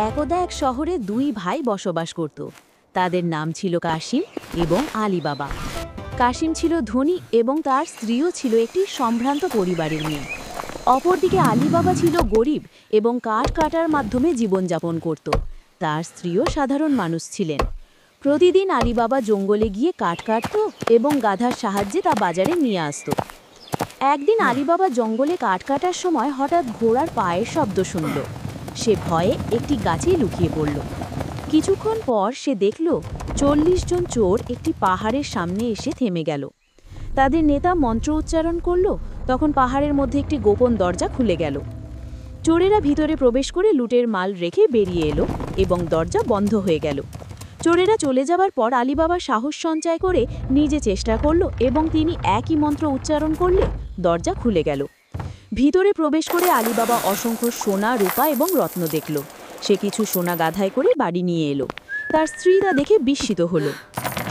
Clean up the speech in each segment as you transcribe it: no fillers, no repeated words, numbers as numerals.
একদা এক শহরে দুই ভাই বসবাস করত। তাদের নাম ছিল কাশিম এবং আলী বাবা। কাশিম ছিল ধনী এবং তার স্ত্রীও ছিল একটি সম্ভ্রান্ত পরিবারের মেয়ে। অপরদিকে আলী বাবা ছিল গরিব এবং কাঠ কাটার মাধ্যমে জীবনযাপন করত। তার স্ত্রীও সাধারণ মানুষ ছিলেন। প্রতিদিন আলী বাবা জঙ্গলে গিয়ে কাঠ কাটত এবং গাধার সাহায্যে তা বাজারে নিয়ে আসত। একদিন আলী বাবা জঙ্গলে কাঠ কাটার সময় হঠাৎ ঘোড়ার পায়ের শব্দ শুনল। সে ভয়ে একটি গাছে লুকিয়ে পড়ল। কিছুক্ষণ পর সে দেখল ৪০ জন চোর একটি পাহাড়ের সামনে এসে থেমে গেল। তাদের নেতা মন্ত্র উচ্চারণ করল, তখন পাহাড়ের মধ্যে একটি গোপন দরজা খুলে গেল। চোরেরা ভিতরে প্রবেশ করে লুটের মাল রেখে বেরিয়ে এলো এবং দরজা বন্ধ হয়ে গেল। চোরেরা চলে যাবার পর আলী বাবা সাহস সঞ্চয় করে নিজে চেষ্টা করল এবং তিনি একই মন্ত্র উচ্চারণ করলে দরজা খুলে গেল। ভিতরে প্রবেশ করে আলী বাবা অসংখ্য সোনা, রূপা এবং রত্ন দেখল। সে কিছু সোনা গাধায় করে বাড়ি নিয়ে এলো। তার স্ত্রী তা দেখে বিস্মিত হলো।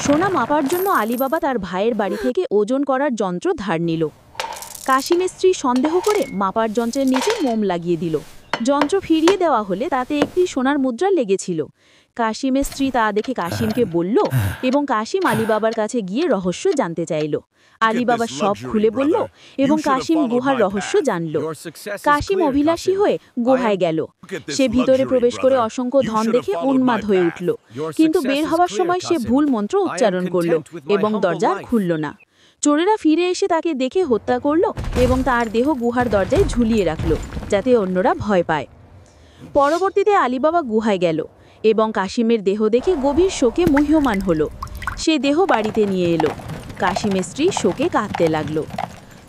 সোনা মাপার জন্য আলী বাবা তার ভাইয়ের বাড়ি থেকে ওজন করার যন্ত্র ধার নিল। কাশিমের স্ত্রী সন্দেহ করে মাপার যন্ত্রের নিচে মোম লাগিয়ে দিল। যন্ত্র ফিরিয়ে দেওয়া হলে তাতে একটি সোনার মুদ্রা লেগেছিল। কাশিমের স্ত্রী তা দেখে কাশিমকে বলল এবং কাশিম আলী বাবার কাছে গিয়ে রহস্য জানতে চাইল। আলী বাবা সব খুলে বলল এবং কাশিম গুহার রহস্য জানল। কাশিম অভিলাষী হয়ে গুহায় গেল। সে ভিতরে প্রবেশ করে অসংখ্য ধন দেখে উন্মাদ হয়ে উঠল, কিন্তু বের হওয়ার সময় সে ভুল মন্ত্র উচ্চারণ করল এবং দরজা খুলল না। চোরেরা ফিরে এসে তাকে দেখে হত্যা করল এবং তার দেহ গুহার দরজায় ঝুলিয়ে রাখল, যাতে অন্যরা ভয় পায়। পরবর্তীতে আলী বাবা গুহায় গেল এবং কাশিমের দেহ দেখে গভীর শোকে মুহ্যমান হল। সে দেহ বাড়িতে নিয়ে এলো। কাশিমের স্ত্রী শোকে কাঁদতে লাগলো।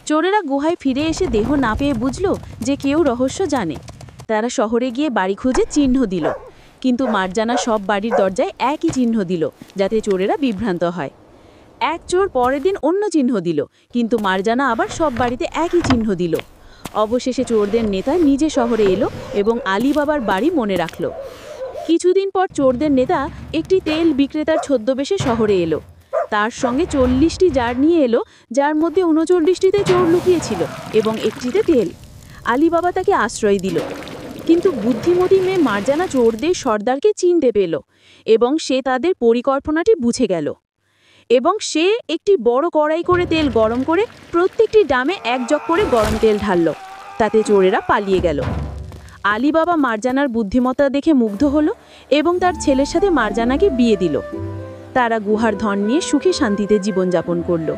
চোরেরা গুহায় ফিরে এসে দেহ না পেয়ে বুঝল যে কেউ রহস্য জানে। তারা শহরে গিয়ে বাড়ি খুঁজে চিহ্ন দিল, কিন্তু মারজানা সব বাড়ির দরজায় একই চিহ্ন দিল, যাতে চোরেরা বিভ্রান্ত হয়। এক চোর পরের দিন অন্য চিহ্ন দিল, কিন্তু মারজানা আবার সব বাড়িতে একই চিহ্ন দিল। অবশেষে চোরদের নেতা নিজে শহরে এলো এবং আলী বাবার বাড়ি মনে রাখল। কিছুদিন পর চোরদের নেতা একটি তেল বিক্রেতার ছদ্মবেশে শহরে এলো। তার সঙ্গে ৪০টি জার নিয়ে এলো, যার মধ্যে ৩৯টিতে চোর লুকিয়েছিল এবং একটিতে তেল। আলী বাবা তাকে আশ্রয় দিল, কিন্তু বুদ্ধিমতী মেয়ে মারজানা চোরদের সর্দারকে চিনতে পেল এবং সে তাদের পরিকল্পনাটি বুঝে গেল। এবং সে একটি বড় কড়াই করে তেল গরম করে প্রত্যেকটি ডামে ১ জগ করে গরম তেল ঢালল। তাতে চোরেরা পালিয়ে গেল। আলী বাবা মারজানার বুদ্ধিমত্তা দেখে মুগ্ধ হলো এবং তার ছেলের সাথে মারজানাকে বিয়ে দিল। তারা গুহার ধন নিয়ে সুখে শান্তিতে জীবনযাপন করল।